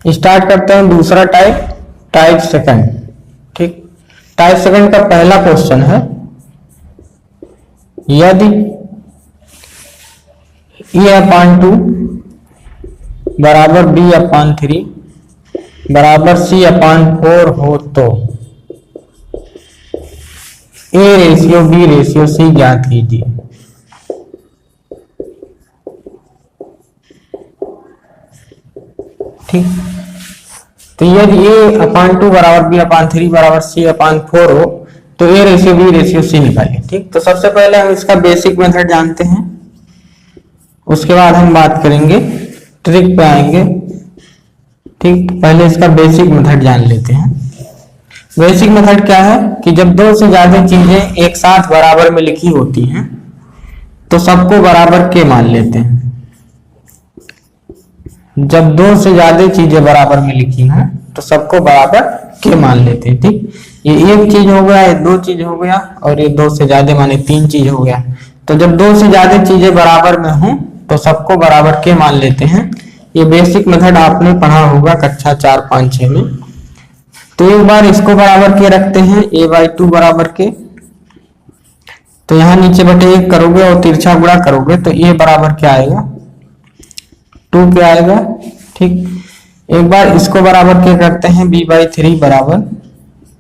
Start करते हैं दूसरा टाइप, टाइप सेकंड। ठीक, टाइप सेकंड का पहला क्वेश्चन है, यदि a/2 बराबर b/3 बराबर c/4 हो तो a ratio b ratio c ज्ञात कीजिए। ठीक, तो यदि a/2 बराबर b/3 बराबर c/4 हो तो a ratio b ratio c निकालिए। ठीक, तो सबसे पहले हम इसका बेसिक मेथड जानते हैं, उसके बाद हम बात करेंगे ट्रिक पे आएंगे। ठीक, पहले इसका बेसिक मेथड जान लेते हैं। बेसिक मेथड क्या है कि जब दो से ज्यादा चीजें एक साथ बराबर में लिखी होती हैं तो सबको बराबर के मान लेते हैं। जब दो से ज्यादा चीजें बराबर में लिखी हैं तो सबको बराबर के मान लेते हैं। ठीक, ये एक चीज हो गया, ये दो चीज हो गया, और ये दो से ज्यादा माने तीन चीज हो गया। तो जब दो से ज्यादा चीजें बराबर में हों तो सबको बराबर के मान लेते हैं। ये बेसिक मेथड आपने पढ़ा होगा कक्षा 4, 5, 6 में। तो एक बार इसको बराबर के रखते हैं, a/2 बराबर के, तो यहाँ नीचे बटे 1 करोगे और तिरछा गुणा करोगे तो a बराबर क्या आएगा, 2 के आएगा। ठीक, एक बार इसको बराबर के करते हैं b/3 बराबर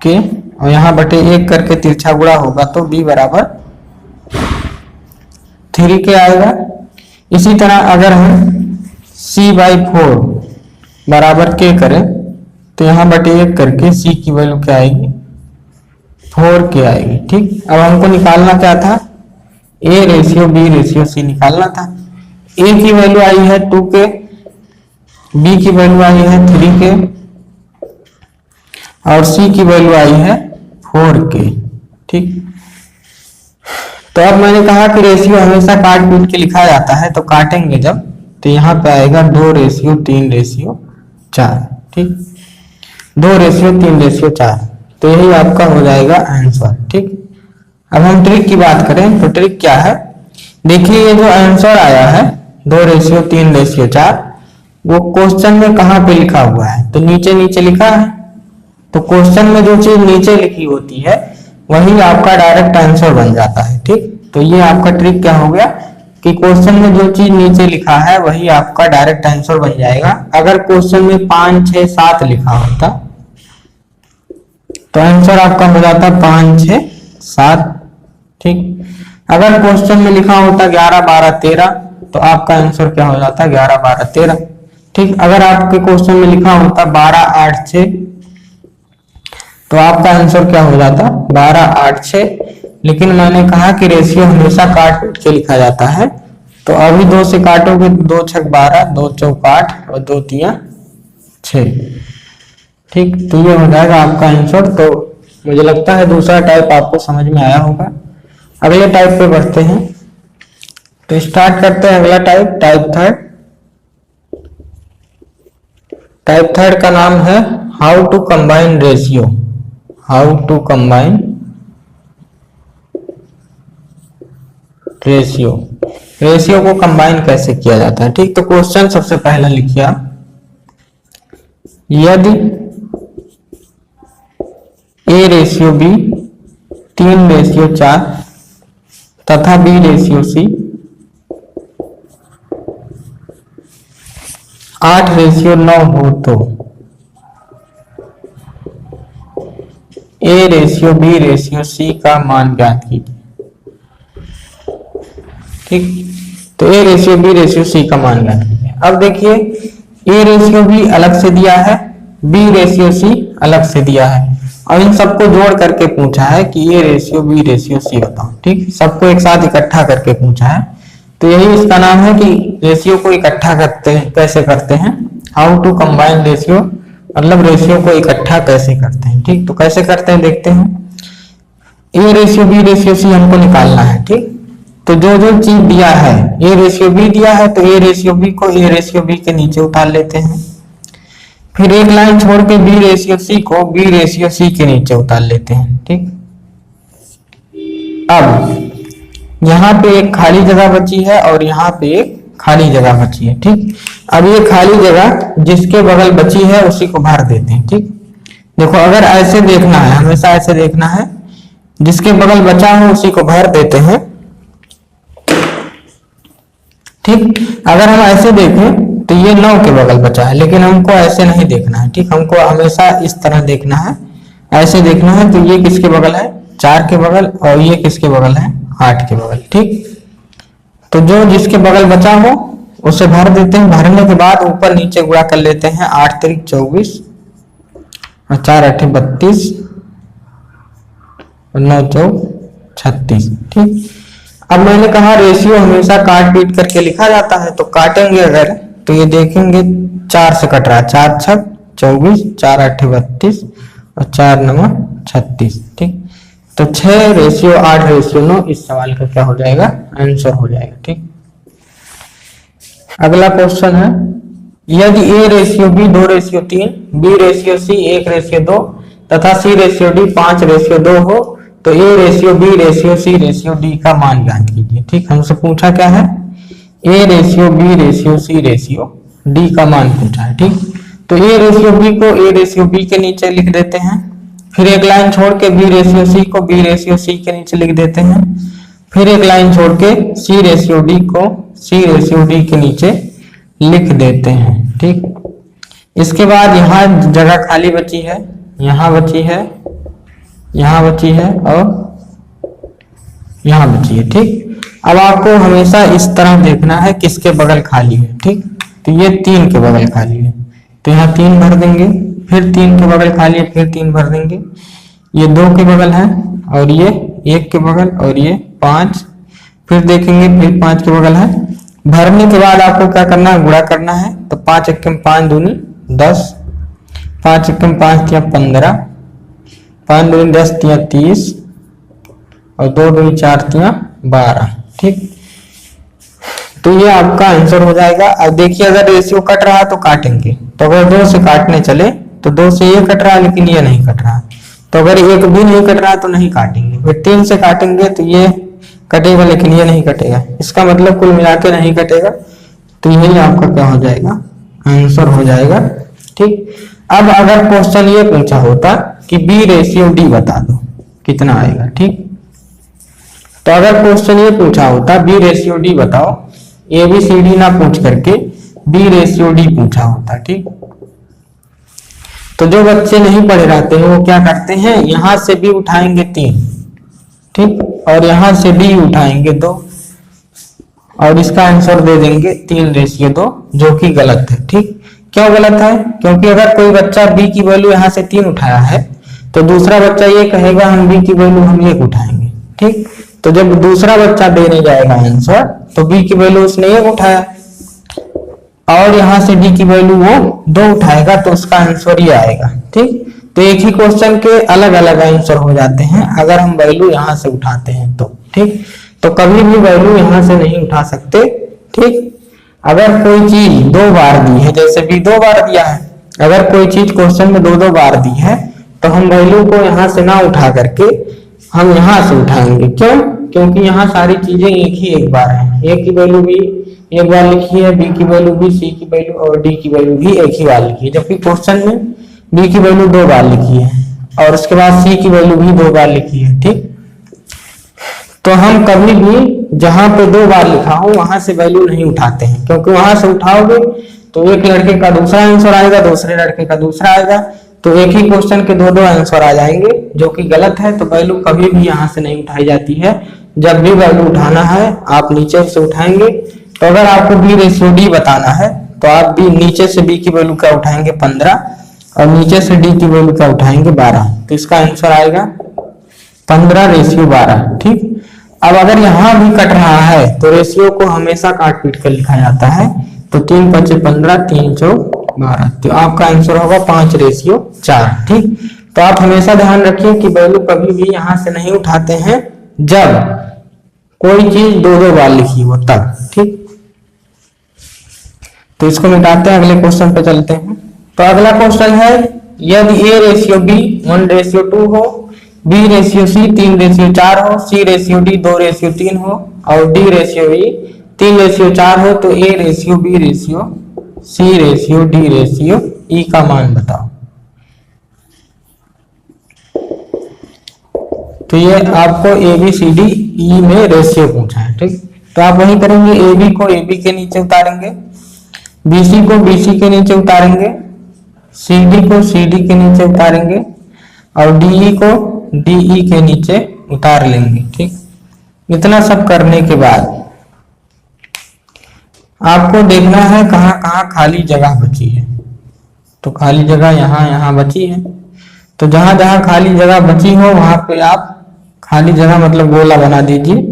के, और यहाँ बटे 1 करके तिरछा गुणा होगा तो b बराबर 3 के आएगा। इसी तरह अगर हम c/4 बराबर के करें तो यहाँ बटे 1 करके c की वैल्यू क्या आएगी, 4 के आएगी। ठीक, अब हमको निकालना क्या था, a ratio b ratio c निकालना था। a की वैल्यू आई है 2 के, b की वैल्यू आई है 3 के, और c की वैल्यू आई है 4 के। ठीक, तो अब मैंने कहा कि रेशियो हमेशा काट पीट के लिखा जाता है, तो काटेंगे जब तो यहाँ पे आएगा 2 रेशियो 3 रेशियो 4। ठीक, 2 रेशियो 3 रेशियो 4, तो यही आपका हो जाएगा आंसर। ठीक, अब हम ट्रिक की बात करें तो ट्रिक क्या है, देखिए ये जो आंसर आया है 2 रेशियो 3 रेशियो 4, वो क्वेश्चन में कहाँ पे लिखा हुआ है, तो नीचे नीचे लिखा है। तो क्वेश्चन में जो चीज नीचे लिखी होती है वही आपका डायरेक्ट आंसर बन जाता है। ठीक, तो ये आपका ट्रिक क्या हो गया कि क्वेश्चन में जो चीज नीचे लिखा है वही आपका डायरेक्ट आंसर बन जाएगा। अगर क्वेश्चन में 5, 6, 7 लिखा होता तो आंसर आपका हो जाता 5, 6, 7। ठीक, अगर क्वेश्चन में लिखा होता 11, 12, 13 तो आपका आंसर क्या हो जाता 11, 12, 13। ठीक, अगर आपके क्वेश्चन में लिखा होता 12, 8, 6 तो आपका आंसर क्या हो जाता 12, 8, 6। लेकिन मैंने कहा कि रेशियो हमेशा काट पीट के लिखा जाता है, तो अभी 2 से काटोगे 2 6 12, 2 4 8 और 2 3 6। ठीक, तो ये हो जाएगा आपका आंसर। तो मुझे लगता है दूसरा टाइप आपको समझ में आया होगा। अगले टाइप पे बढ़ते हैं, तो स्टार्ट करते हैं अगला type, type third. Type third का नाम है how to combine ratio. How to combine ratio, ratio को कंबाइन कैसे किया जाता है। ठीक, तो क्वेश्चन सबसे पहला लिखिए आप, यदि a रेशियो b 3 रेशियो 4 तथा b रेशियो c 8 रेशियो 9 हो तो a ratio b ratio c का मान ज्ञात कीजिए। ठीक, तो a ratio b ratio c का मान ज्ञात कीजिए। अब देखिए a रेशियो b अलग से दिया है, b रेशियो c अलग से दिया है, और इन सबको जोड़ करके पूछा है कि a ratio b ratio c बताओ। ठीक, सबको एक साथ इकट्ठा करके पूछा है, तो यही इसका नाम है कि रेशियो को इकट्ठा करते हैं। कैसे करते हैं, हाउ टू कंबाइन रेशियो, मतलब रेशियो को इकट्ठा कैसे करते हैं। ठीक, तो कैसे करते हैं देखते हैं। a ratio b ratio c हमको निकालना है। ठीक, तो जो जो चीज दिया है, a रेशियो b दिया है तो a रेशियो b को a रेशियो b के नीचे उतार लेते हैं, फिर एक लाइन छोड़ के b रेशियो c को b रेशियो c के नीचे उतार लेते हैं। ठीक, अब यहाँ पे एक खाली जगह बची है और यहाँ पे एक खाली जगह बची है। ठीक, अब ये खाली जगह जिसके बगल बची है उसी को भर देते हैं। ठीक, देखो अगर ऐसे देखना है, हमेशा ऐसे देखना है, जिसके बगल बचा हो उसी को भर देते हैं। ठीक, अगर हम ऐसे देखें तो ये 9 के बगल बचा है, लेकिन हमको ऐसे नहीं देखना है। ठीक, हमको हमेशा इस तरह देखना है, ऐसे देखना है। तो ये किसके बगल है? 4 के बगल, और ये किसके बगल है? 8 के बगल। ठीक, तो जो जिसके बगल बचा हो उसे भर देते हैं। भरने के बाद ऊपर नीचे गुणा कर लेते हैं। 8 त्रिक 24 और 4 अठे 32 और 9 चौक 36। ठीक, अब मैंने कहा रेशियो हमेशा काट पीट करके लिखा जाता है, तो काटेंगे अगर तो ये देखेंगे 4 से कट रहा है। 4 छक 24, 4 अठे 32 और 4 9 36। ठीक, तो 6 रेशियो 8 रेशियो 9 इस सवाल का क्या हो जाएगा? आंसर हो जाएगा। ठीक, अगला क्वेश्चन है, यदि A ratio B 2 ratio 3, B ratio C 1 ratio 2 तथा C रेशियो D 5 रेशियो 2 हो तो A ratio B ratio C ratio D का मान ज्ञात कीजिए। ठीक, हमसे पूछा क्या है? A ratio B ratio C ratio D का मान पूछा है। ठीक, तो A रेशियो B को A रेशियो B के नीचे लिख देते हैं, फिर एक लाइन छोड़ के B रेशियो C को B रेशियो C के नीचे लिख देते हैं, फिर एक लाइन छोड़ के C रेशियो D को C रेशियो D के नीचे लिख देते हैं। ठीक, इसके बाद यहाँ जगह खाली बची है, यहाँ बची है, यहाँ बची है और यहाँ बची है। ठीक, अब आपको हमेशा इस तरह देखना है किसके बगल खाली है। ठीक, तो ये 3 के बगल खाली है, तो यहाँ 3 भर देंगे, फिर 3 के बगल खाली है, फिर 3 भर देंगे। ये 2 के बगल है और ये 1 के बगल और ये 5, फिर देखेंगे फिर 5 के बगल है। भरने के बाद आपको क्या करना है? गुणा करना है। तो 5 एकम 5 दूनी 10, 5 एकम 5 तिया 15, 5 दूनी 10 तिया 30 और 2 दूनी 4 तिया 12। ठीक, तो ये आपका आंसर हो जाएगा। अब देखिए अगर रेशियो कट रहा तो काटेंगे, तो अगर 2 से काटने चले तो 2 से ये कट रहा है लेकिन ये नहीं कट रहा, तो अगर एक भी नहीं कट रहा तो नहीं काटेंगे। फिर 3 से काटेंगे तो ये कटेगा लेकिन ये नहीं कटेगा, इसका मतलब कुल मिला के नहीं कटेगा। तो यही आपका क्या हो जाएगा? आंसर हो जाएगा। ठीक, अब अगर क्वेश्चन ये पूछा होता कि B रेशियो D बता दो कितना आएगा। ठीक, तो अगर क्वेश्चन ये पूछा होता B रेशियो D बताओ, ABCD ना पूछ करके B रेशियो D पूछा होता। ठीक, तो जो बच्चे नहीं पढ़े रहते हैं वो क्या करते हैं? यहां से B उठाएंगे 3, ठीक, और यहां से D उठाएंगे 2 और इसका आंसर दे देंगे 3 रेशियो 2, जो कि गलत है। ठीक, क्यों गलत है? क्योंकि अगर कोई बच्चा B की वैल्यू यहाँ से 3 उठाया है तो दूसरा बच्चा ये कहेगा हम B की वैल्यू हम 1 उठाएंगे। ठीक, तो जब दूसरा बच्चा देने जाएगा आंसर तो B की वैल्यू उसने 1 उठाया और यहाँ से D की वैल्यू वो 2 उठाएगा, तो उसका आंसर ये आएगा। ठीक, तो एक ही क्वेश्चन के अलग अलग आंसर हो जाते हैं अगर हम वैल्यू यहाँ से उठाते हैं तो। ठीक, तो कभी भी वैल्यू यहाँ से नहीं उठा सकते। ठीक, अगर कोई चीज 2 बार दी है, जैसे B 2 बार दिया है, अगर कोई चीज क्वेश्चन में 2 बार दी है तो हम वैल्यू को यहाँ से ना उठा करके हम यहाँ से उठाएंगे। क्यों? क्योंकि यहाँ सारी चीजें एक बार है। A की वैल्यू भी एक बार लिखी है, B की वैल्यू भी, C की वैल्यू और D की वैल्यू भी एक ही बार लिखी है, जबकि क्वेश्चन में B की वैल्यू 2 बार लिखी है और उसके बाद C की वैल्यू भी 2 बार लिखी है। ठीक, तो हम कभी भी जहां पे 2 बार लिखा हो वहां से वैल्यू नहीं उठाते हैं, क्योंकि वहां से उठाओगे तो एक लड़के का दूसरा आंसर आएगा, दूसरे लड़के का दूसरा आएगा, तो एक ही क्वेश्चन के 2 आंसर आ जाएंगे, जो कि गलत है। तो वैल्यू कभी भी यहाँ से नहीं उठाई जाती है। जब भी वैल्यू उठाना है आप नीचे से उठाएंगे। तो अगर आपको B रेशियो D बताना है तो आप B नीचे से B की वैल्यू क्या उठाएंगे? 15 और नीचे से D की वैल्यू क्या उठाएंगे? 12, तो इसका आंसर आएगा 15 रेशियो 12। ठीक, अब अगर यहाँ भी कट रहा है तो रेशियो को हमेशा काट पीट कर लिखा जाता है। तो 3 × 5 = 15, 3 × 4 = 12, तो आपका आंसर होगा 5 रेशियो 4। ठीक, तो आप हमेशा ध्यान रखिए कि वैल्यू कभी भी यहाँ से नहीं उठाते हैं जब कोई चीज 2 बार लिखी हो तब। ठीक, तो इसको मिटाते हैं, अगले क्वेश्चन पे चलते हैं। तो अगला क्वेश्चन है, यदि A रेशियो B 1 रेशियो 2 हो, B रेशियो C 3 रेशियो 4 हो, C रेशियो D 2 रेशियो 3 हो और D रेशियो E 3:4 हो तो A ratio B ratio C ratio D ratio E का मान बताओ। तो ये आपको ABCDE में रेशियो पूछा है, ठीक। तो आप वही करेंगे, AB को AB के नीचे उतारेंगे, BC को BC के नीचे उतारेंगे, CD को CD के नीचे उतारेंगे और DE को DE के नीचे उतार लेंगे, ठीक। इतना सब करने के बाद आपको देखना है कहाँ कहाँ खाली जगह बची है। तो खाली जगह यहाँ यहाँ बची है, तो जहां जहां खाली जगह बची हो वहां पे आप खाली जगह मतलब गोला बना दीजिए।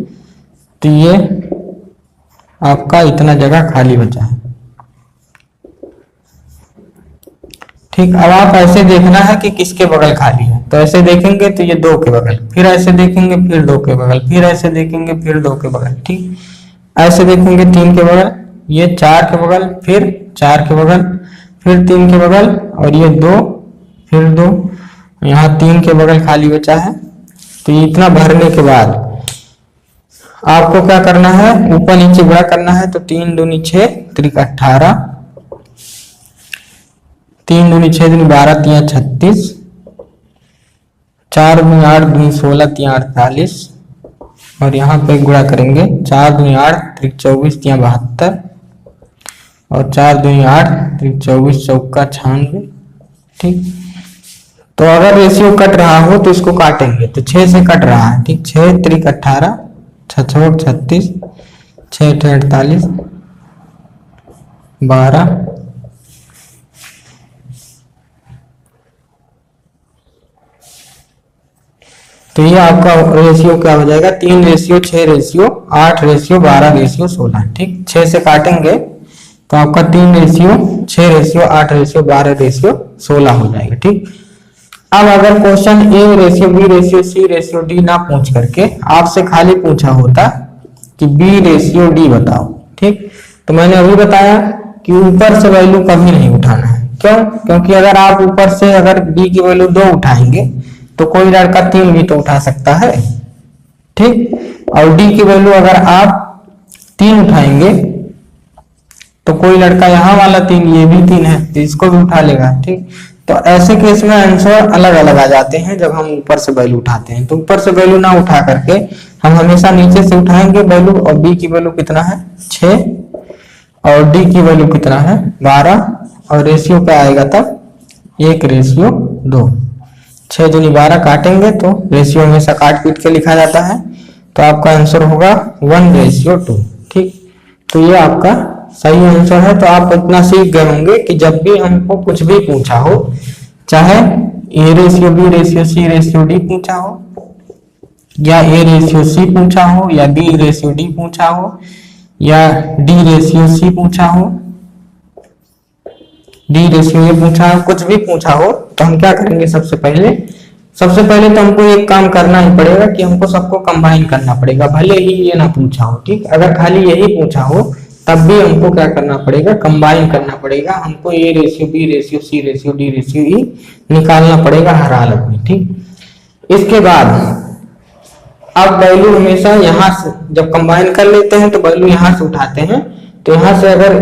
तो ये आपका इतना जगह खाली बचा है, ठीक। अब आप ऐसे देखना है कि किसके बगल खाली है। तो ऐसे देखेंगे तो ये 2 के बगल, फिर ऐसे देखेंगे फिर 2 के बगल, फिर ऐसे देखेंगे फिर 2 के बगल, ठीक। ऐसे देखेंगे 3 के बगल, ये 4 के बगल, फिर 4 के बगल, फिर 3 के बगल और ये 2, फिर 2, यहाँ 3 के बगल खाली बचा है। तो इतना भरने के बाद आपको क्या करना है, ऊपर नीचे बड़ा करना है। तो 3 दूनी 6 त्रिक 18, 3 दूनी 6 दूनी 12 3 36, 4 दूनी 8 दूनी 16 3 48 और यहाँ पे गुणा करेंगे 4 दूनी 8 त्रिक 24 3 72 और 4 दूनी 8 त्रिक 24 चौका 96, ठीक। तो अगर रेशियो कट रहा हो तो इसको काटेंगे, तो 6 से कट रहा है, ठीक। 6 त्रिक 18, 6 छक 36, 6 अठे 48, 12 तो ये आपका रेशियो क्या हो जाएगा, 3 रेशियो 6 रेशियो 8 रेशियो 12 रेशियो 16, ठीक। 6 से काटेंगे तो आपका 3 रेशियो 6 रेशियो 8 रेशियो 12 रेशियो 16 हो जाएगा, ठीक। अब अगर question A ratio B ratio C ratio D ना पूछ करके आपसे खाली पूछा होता कि B रेशियो D बताओ, ठीक। तो मैंने अभी बताया कि ऊपर से वैल्यू कभी नहीं उठाना है। क्यों? क्योंकि अगर आप ऊपर से अगर B की वैल्यू 2 उठाएंगे तो कोई लड़का 3 भी तो उठा सकता है, ठीक। और D की वैल्यू अगर आप 3 उठाएंगे तो कोई लड़का यहाँ वाला 3, ये भी 3 है तो इसको भी उठा लेगा, ठीक। तो ऐसे केस में आंसर अलग अलग आ जाते हैं जब हम ऊपर से वैल्यू उठाते हैं। तो ऊपर से वैल्यू ना उठा करके हम हमेशा नीचे से उठाएंगे वैल्यू, और B की वैल्यू कितना है 6 और D की वैल्यू कितना है 12 और रेशियो क्या आएगा तब 1 रेशियो 2। 6 दूनी 12 काटेंगे तो रेशियो हमेशा काट पीट के लिखा जाता है, तो आपका आंसर होगा 1 रेशियो 2, ठीक। तो ये आपका सही आंसर है। तो आप इतना सीख गए होंगे कि जब भी हमको कुछ भी पूछा हो, चाहे A ratio B ratio C ratio D पूछा हो या A रेशियो C पूछा हो या B रेशियो D पूछा हो या D रेशियो C पूछा हो, D रेशियो A पूछा हो, कुछ भी पूछा हो, तो हम क्या करेंगे सबसे पहले तो हमको एक काम करना ही पड़ेगा कि हमको सबको कंबाइन करना पड़ेगा, भले ही ये ना पूछा हो, ठीक। अगर खाली यही पूछा हो तब भी हमको क्या करना पड़ेगा, कंबाइन करना पड़ेगा। हमको A ratio B ratio C ratio D ratio E निकालना पड़ेगा हर हालत में, ठीक। इसके बाद अब वैल्यू हमेशा यहाँ से जब कंबाइन कर लेते हैं तो वैल्यू यहाँ से उठाते हैं। तो यहाँ से अगर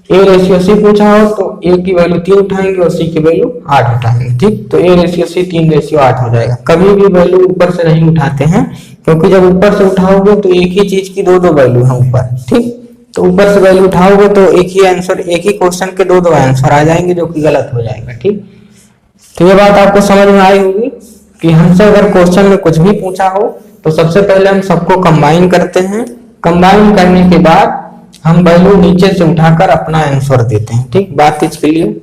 A रेशियो C पूछा हो तो A की वैल्यू 3 उठाएंगे और C की वैल्यू 8 उठाएंगे, ठीक। तो A रेशियो C 3 रेशियो 8 हो जाएगा। कभी भी वैल्यू ऊपर से नहीं उठाते हैं, क्योंकि जब ऊपर से उठाओगे तो एक ही चीज की 2 वैल्यू है ऊपर, ठीक। तो ऊपर से वैल्यू उठाओगे तो एक ही आंसर, एक ही क्वेश्चन के 2 आंसर आ जाएंगे, जो कि गलत हो जाएगा, ठीक। तो ये बात आपको समझ में आई होगी कि हमसे अगर क्वेश्चन में कुछ भी पूछा हो तो सबसे पहले हम सबको कंबाइन करते हैं। कंबाइन करने के बाद हम वैल्यू नीचे से उठाकर अपना आंसर देते हैं, ठीक। बात इसके लिए